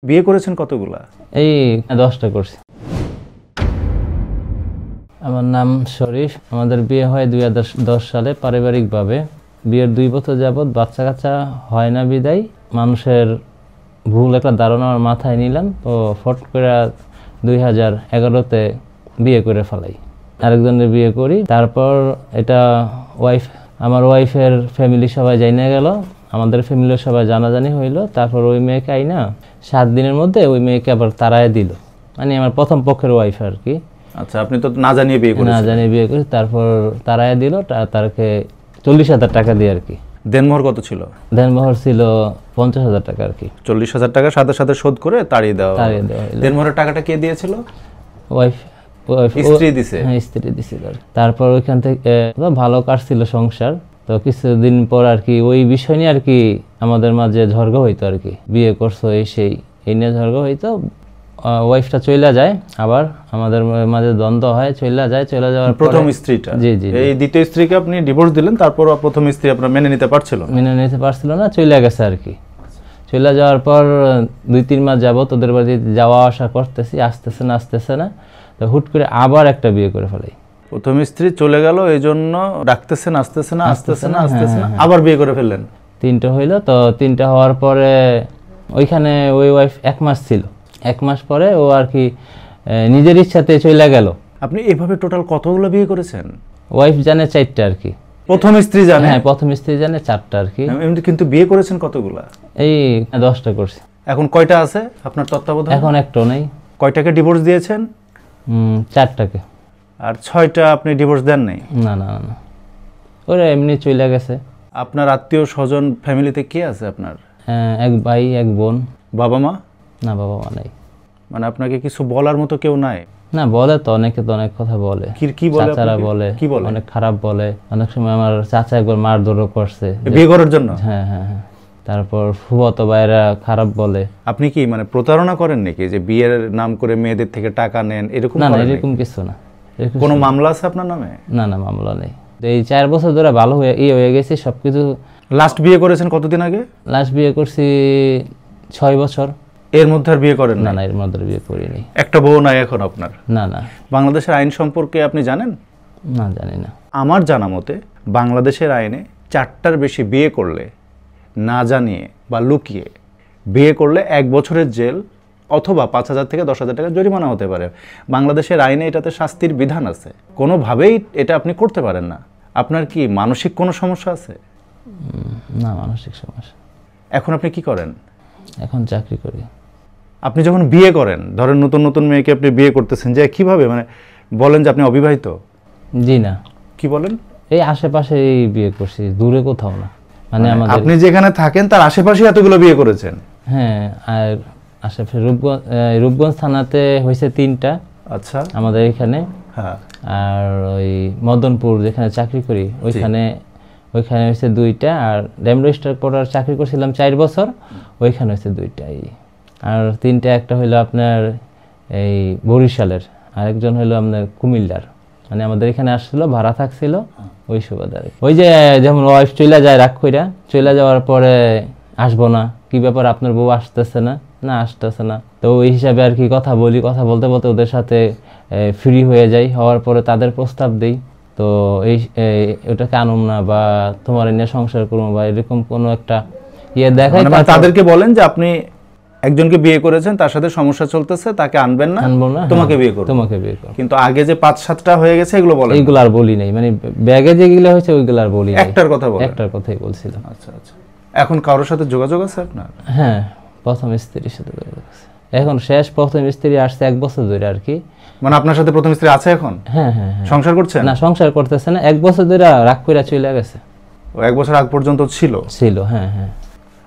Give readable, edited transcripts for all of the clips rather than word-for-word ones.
বিয়ে করেছেন কতগুলা? এই 10টা করছি। আমার নাম শরীফ। আমাদের বিয়ে হয় 2010 সালে পারিবারিকভাবে। বিয়ের 2 বছর যাবৎ বাচ্চা কাচ্চা হয় না বিদায় মানুষের ভুল একটা ধারণা আমার মাথায় নিলাম, তো ফট করে 2011-তে বিয়ে করে ফেলাই। আরেকজনের বিয়ে করি। তারপর এটা আমার ওয়াইফের ফ্যামিলি সবাই জানা গেল, আমাদের ফ্যামিলির সবাই জানাজানি হইলো। তারপর ওই মেয়েকে আইনা 7 দিনের মধ্যে ওই মেয়েকে আবার তাড়ায় দিল, মানে আমার প্রথম পক্ষের ওয়াইফ আর কি। আচ্ছা, আপনি তো না জানিয়ে বিয়ে করেছেন? না জানিয়ে বিয়ে করি। তারপর তাড়ায় দিল, তারকে 40,000 টাকা দিয়ে আর কি। দেনমোহর কত ছিল? দেনমোহর ছিল 50,000 টাকা আর কি। 40,000 টাকা সাথে সাথে শোধ করে তাড়িয়ে দেওয়া। দেনমোহরের টাকাটা কে দিয়েছিল? ওয়াইফ। স্ত্রী দিছে? হ্যাঁ, স্ত্রী দিছিল। তারপর ওইখান থেকে ভালো কাটছিল সংসার। তো কিছুদিন পর আর কি ওই বিষয় নিয়ে আর কি আমাদের মাঝে ঝগড়া হইতো আর কি। বিয়ে করছো এই নিয়ে ঝগড়া হইতো। ওয়াইফটা চলে যায়, আবার আমাদের মাঝে দ্বন্দ্ব হয়, চলে যাওয়ার প্রথম স্ত্রীটা? জি জি। এই দ্বিতীয় স্ত্রীকে আপনি ডিভোর্স দিলেন, তারপর প্রথম স্ত্রী আপনারা মেনে নিতে পারছিল না, চলে গেছে আর কি। চলে যাওয়ার পর 2-3 মাস যাবত ওদের বাড়িতে যাওয়া আসা করতেছি, আসতেছে না। তো হুট করে আবার একটা বিয়ে করে ফেলাই। প্রথম স্ত্রী চলে গেল, এই জন্য ডাকতেছেন, আসতেছে না, আবার বিয়ে করে ফেললেন। 3টা হইলো। তো 3টা হওয়ার পরে ওইখানে ওই ওয়াইফ 1 মাস ছিল। 1 মাস পরে ও আর কি নিজের ইচ্ছাতে চলে গেল। আপনি এভাবে টোটাল কতগুলো বিয়ে করেছেন? ওয়াইফ জানে 4টা আর কি। প্রথম স্ত্রী জানে? হ্যাঁ, প্রথম স্ত্রী জানে 4টা আর কি। এমনি কিন্তু বিয়ে করেছেন কতগুলা? এই 10টা করছি। এখন কয়টা আছে আপনার তত্ত্বাবধানে? এখন একটাও নাই। কয়টাকে ডিভোর্স দিয়েছেন? 4টাকে। আর 6টা আপনি ডিভোর্স দেন নাই? না, ওরা এমনি চলে গেছে। আপনার আত্মীয় স্বজন ফ্যামিলিতে কে আছে আপনার? এক ভাই, এক বোন। বাবা মা? না, বাবা মা নাই। মানে আপনাকে কিছু বলার মতো কেউ নাই? না, বলে তো, অনেকে তো অনেক কথা বলে। কি বলে? চাচারা বলে, অনেক খারাপ বলে। অনেক সময় আমার চাচা একবার মারধরও করছে বিয়ে করার জন্য। হ্যাঁ। তারপর ফুফাতো ভাইরা খারাপ বলে। আপনি কি মানে প্রতারণা করেন নাকি, যে বিয়ের নাম করে মেয়েদের থেকে টাকা নেন এরকম? না, এরকম কিছু না। কোনো মামলা আছে আপনার নামে? না, মামলা নেই। এই 4 বছর ধরে ভালো হয়ে গেছে সবকিছু। লাস্ট বিয়ে করেছেন কতদিন আগে? লাস্ট বিয়ে করছি 6 বছর। এর মধ্যে আর বিয়ে করেন না, এর মধ্যে বিয়ে করিনি। একটা বউ নাই এখন আপনার? না। বাংলাদেশের আইন সম্পর্কে আপনি জানেন? না, জানি না। আমার জানা মতে বাংলাদেশের আইনে 4টার বেশি বিয়ে করলে না জানিয়ে বা লুকিয়ে বিয়ে করলে 1 বছরের জেল অথবা 5,000 থেকে 10,000 টাকা জরিমানা হতে পারে। বাংলাদেশের আইনে এটাতে শাস্তির বিধান আছে। কোনোভাবেই এটা আপনি করতে পারেন না। আপনার কি মানসিক কোনো সমস্যা আছে? না, মানসিক সমস্যা। এখন আপনি কি করেন? এখন চাকরি করি। আপনি যখন বিয়ে করেন, ধরেন নতুন মেয়েকে আপনি বিয়ে করতেছেন, যে কিভাবে মানে বলেন যে আপনি অবিবাহিত? জি না। কি বলেন? এই আশেপাশে বিয়ে করছি, দূরে কোথাও না। মানে আপনি যেখানে থাকেন তার আশেপাশে এতগুলো বিয়ে করেছেন? হ্যাঁ, আর আশেপাশে রূপগঞ্জ থানাতে হয়েছে 3টা। আচ্ছা। আমাদের এখানে। হ্যাঁ। আর ওই মদনপুর যেখানে চাকরি করি ওইখানে হয়েছে 2টা। আর ডেমরেস্টার পড়ার চাকরি করছিলাম 4 বছর, ওইখানে হয়েছে 2টাই। আর 3টা, একটা হইলো আপনার এই বরিশালের, আরেকজন হইলো আপনার কুমিল্লার। মানে আমাদের এখানে আসছিল, ভাড়া থাকছিল ওই সুবাদারে। ওই যে যেমন ওয়াইফ চলে যায়, রাগ কইরা চলে যাওয়ার পরে আসবো না, কি ব্যাপার আপনার বউ আসতেছে না, আসতেছে না। তো ওই হিসাবে আর কি কথা বলতে ওদের সাথে ফ্রি হয়ে যাই। হওয়ার পরে তাদের প্রস্তাব দেই, তো ওটাকে আনুম না বা তোমার নিয়ে সংসার করবো বা এরকম কোনো একটা দেখাই। তাদেরকে বলেন যে আপনি একজনকে বিয়ে করেছেন, তার সাথে সমস্যা চলতেছে, তাকে আনবো না, তোমাকে বিয়ে করব। কিন্তু আগে যে 5-7টা হয়ে গেছে এগুলো বলেন? এগুলো আর বলি নাই, মানে ব্যাগে যেগুলো হয়েছে ওইগুলো আর বলি নাই। একটার কথাই বলছিলাম। আচ্ছা। এখন কারোর সাথে যোগাযোগ আছে আপনার? হ্যাঁ, প্রথম স্ত্রীর সাথে যোগাযোগ আছে। এখন প্রথম স্ত্রী আসছে 1 বছর ধরে আর কি। মানে আপনার সাথে প্রথম স্ত্রী আছে এখন? হ্যাঁ। সংসার করছেন? না, সংসার করতেছে না, 1 বছর ধরে রাগ কইরা চলে গেছে। 1 বছর আগ পর্যন্ত ছিল? হ্যাঁ।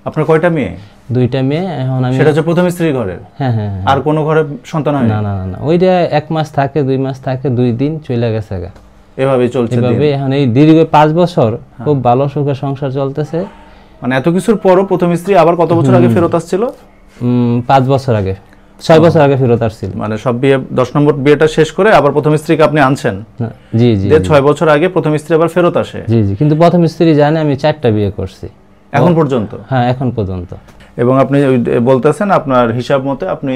আপনার কয়টা মেয়ে? 2টা মেয়ে। এখন আমি সেটা হচ্ছে প্রথম স্ত্রীর ঘরের? হ্যাঁ। আর কোনো ঘরে সন্তান হয়? না। ওইটা 1 মাস থাকে, 2 মাস থাকে, 2 দিন চলে গেছে। এভাবেই চলছে। এখন এই দীর্ঘ 5 বছর খুব ভালো সুখে সংসার চলতেছে। মানে এত কিছুর পরও প্রথম স্ত্রী আবার কত বছর আগে ফেরত আসছিল? 5 বছর আগে, 6 বছর আগে ফেরত আসছিল। মানে সব বিয়ে 10 নম্বর বিয়েটা শেষ করে আবার প্রথম স্ত্রীকে আপনি আনছেন? জি। 6 বছর আগে প্রথম স্ত্রী আবার ফেরত আসে? জি। কিন্তু প্রথম স্ত্রী জানে আমি 4টা বিয়ে করছি এখন পর্যন্ত? হ্যাঁ, এখন পর্যন্ত। এবং আপনি বলতেছেন আপনার হিসাব মতে আপনি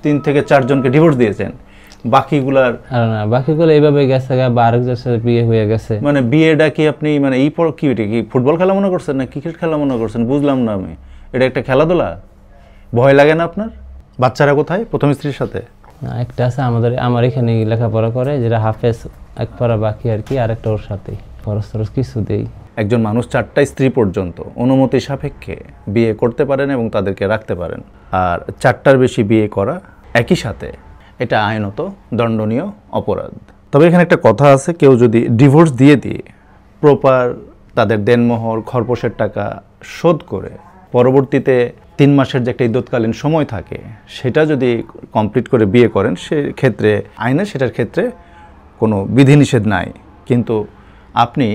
3 থেকে 4 জনকে ডিভোর্স দিয়েছেন, বাকিগুলার আর না বাকিগুলো এইভাবে গেছে বা আরেকজনের সাথে বিয়ে হয়ে গেছে। মানে বিয়েটা কি আপনি মানে এই পর কি এটা কি ফুটবল খেলা মনে করছেন না ক্রিকেট খেলা মনে করছেন? বুঝলাম না আমি, এটা একটা খেলাধুলা? ভয় লাগে না আপনার? বাচ্চারা কোথায় প্রথম স্ত্রীর সাথে? না, একটা আছে আমার এখানে লেখাপড়া করে, যেটা হাফেজ, এক পড়া বাকি আর কি, আর একটা ওর সাথে খরচ টরচ কিছু দেই। একজন মানুষ 4টা স্ত্রী পর্যন্ত অনুমতি সাপেক্ষে বিয়ে করতে পারেন এবং তাদেরকে রাখতে পারেন। আর 4টার বেশি বিয়ে করা একই সাথে, এটা আইনত দণ্ডনীয় অপরাধ। তবে এখানে একটা কথা আছে, কেউ যদি ডিভোর্স দিয়ে প্রপার তাদের দেনমোহর খরপোশের টাকা শোধ করে পরবর্তীতে 3 মাসের যে একটা ইদ্যৎকালীন সময় থাকে সেটা যদি কমপ্লিট করে বিয়ে করেন, সেক্ষেত্রে আইনে সেটার ক্ষেত্রে কোনো বিধিনিষেধ নাই। কিন্তু আপনি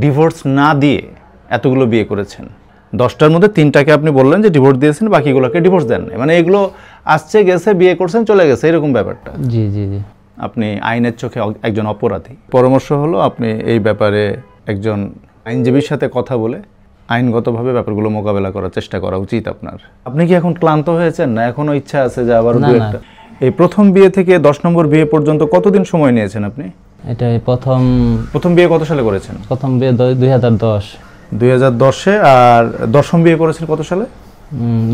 ডিভোর্স না দিয়ে এতগুলো বিয়ে করেছেন, 10টার মধ্যে 3টাকে আপনি বললেন যে ডিভোর্স দিয়েছেন, বাকিগুলোকে ডিভোর্স দেন না, মানে এগুলো আসছে গেছে, বিয়ে করছেন চলে গেছে, এরকম ব্যাপারটা। জি জি জি। আপনি আইনের চোখে একজন অপরাধী। পরামর্শ হলো আপনি এই ব্যাপারে একজন আইনজীবীর সাথে কথা বলে আইনগতভাবে ব্যাপারগুলো মোকাবেলা করার চেষ্টা করা উচিত আপনার। আপনি কি এখন ক্লান্ত হয়েছেন না এখনো ইচ্ছা আছে যে আবার না, দু না। একটা? এই প্রথম বিয়ে থেকে 10 নম্বর বিয়ে পর্যন্ত কতদিন সময় নিয়েছেন আপনি? এটাই প্রথম বিয়ে কত সালে করেছেন? প্রথম বিয়ে 2010। 2010-এ। আর দশম বিয়ে করেছেন কত সালে?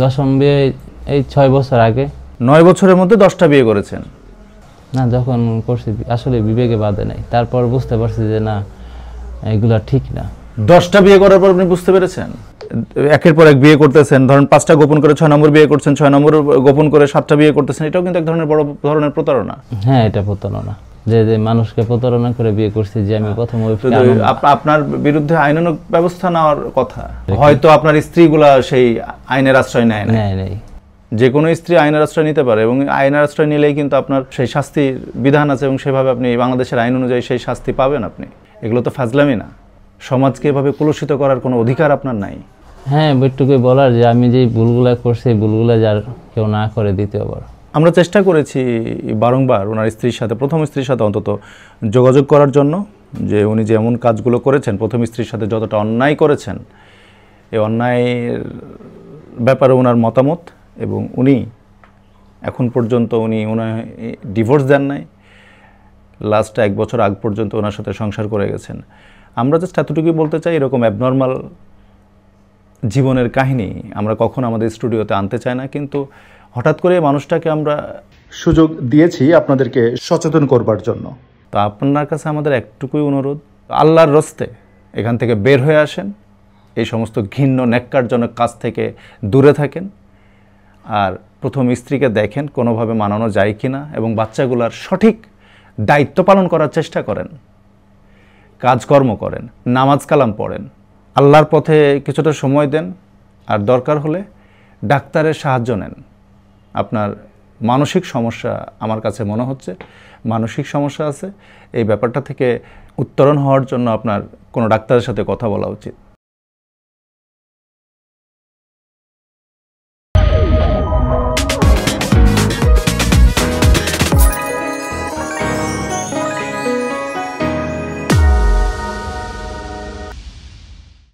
দশম বিয়ে এই 6 বছর আগে। 9 বছরের মধ্যে 10টা বিয়ে করেছেন? না, যখন করছি আসলে বিবেকে বাধে নাই, তারপর বুঝতে পারছি যে না, এগুলা ঠিক না। 10টা বিয়ে করার পর আপনি বুঝতে পেরেছেন? একের পর এক বিয়ে করতেছেন, ধরেন 5টা গোপন করে 6 নম্বর বিয়ে করছেন, 6 নম্বর গোপন করে 7টা বিয়ে করতেছেন, এটাও কিন্তু এক ধরনের বড় ধরনের প্রতারণা। হ্যাঁ, এটা প্রতারণা, যে মানুষকে প্রতারণা করে বিয়ে করছি, যে আমি প্রথম আপনার বিরুদ্ধে আইনানুগ ব্যবস্থা নেওয়ার কথা। হয়তো আপনার স্ত্রীগুলা সেই আইনের আশ্রয় নেয় না। নেই। যে কোনো স্ত্রী আইনের আশ্রয় নিতে পারে এবং আইনের আশ্রয় নিলেই কিন্তু আপনার সেই শাস্তির বিধান আছে এবং সেভাবে আপনি বাংলাদেশের আইন অনুযায়ী সেই শাস্তি পাবেন আপনি। এগুলো তো ফাজলামি না। সমাজকে এভাবে কলুষিত করার কোনো অধিকার আপনার নাই। হ্যাঁ, বইটুকুই বলার যে আমি যে ভুলগুলা করছি, এই ভুলগুলা যার কেউ না করে দ্বিতীয়বার। আমরা চেষ্টা করেছি বারংবার ওনার স্ত্রীর সাথে, প্রথম স্ত্রীর সাথে অন্তত যোগাযোগ করার জন্য, যে উনি যেমন কাজগুলো করেছেন, প্রথম স্ত্রীর সাথে যতটা অন্যায় করেছেন, এই অন্যায়ের ব্যাপারে ওনার মতামত, এবং উনি এখন পর্যন্ত ওনার ডিভোর্স দেন নাই, লাস্ট 1 বছর আগ পর্যন্ত ওনার সাথে সংসার করে গেছেন। আমরা জাস্ট এতটুকুই বলতে চাই, এরকম অ্যাবনর্মাল জীবনের কাহিনী আমরা কখনো আমাদের স্টুডিওতে আনতে চাই না, কিন্তু হঠাৎ করে মানুষটাকে আমরা সুযোগ দিয়েছি আপনাদেরকে সচেতন করবার জন্য। তা আপনার কাছে আমাদের একটুকুই অনুরোধ, আল্লাহর রস্তে এখান থেকে বের হয়ে আসেন, এই সমস্ত ঘৃণ্য ন্যাক্কারজনক কাজ থেকে দূরে থাকেন, আর প্রথম স্ত্রীকে দেখেন কোনোভাবে মানানো যায় কিনা, এবং বাচ্চাগুলার সঠিক দায়িত্ব পালন করার চেষ্টা করেন, কাজকর্ম করেন, নামাজ কালাম পড়েন, আল্লাহর পথে কিছুটা সময় দেন, আর দরকার হলে ডাক্তারের সাহায্য নেন। আপনার মানসিক সমস্যা আমার কাছে মনে হচ্ছে মানসিক সমস্যা আছে, এই ব্যাপারটা থেকে উত্তরণ হওয়ার জন্য আপনার কোনো ডাক্তারের সাথে কথা বলা উচিত।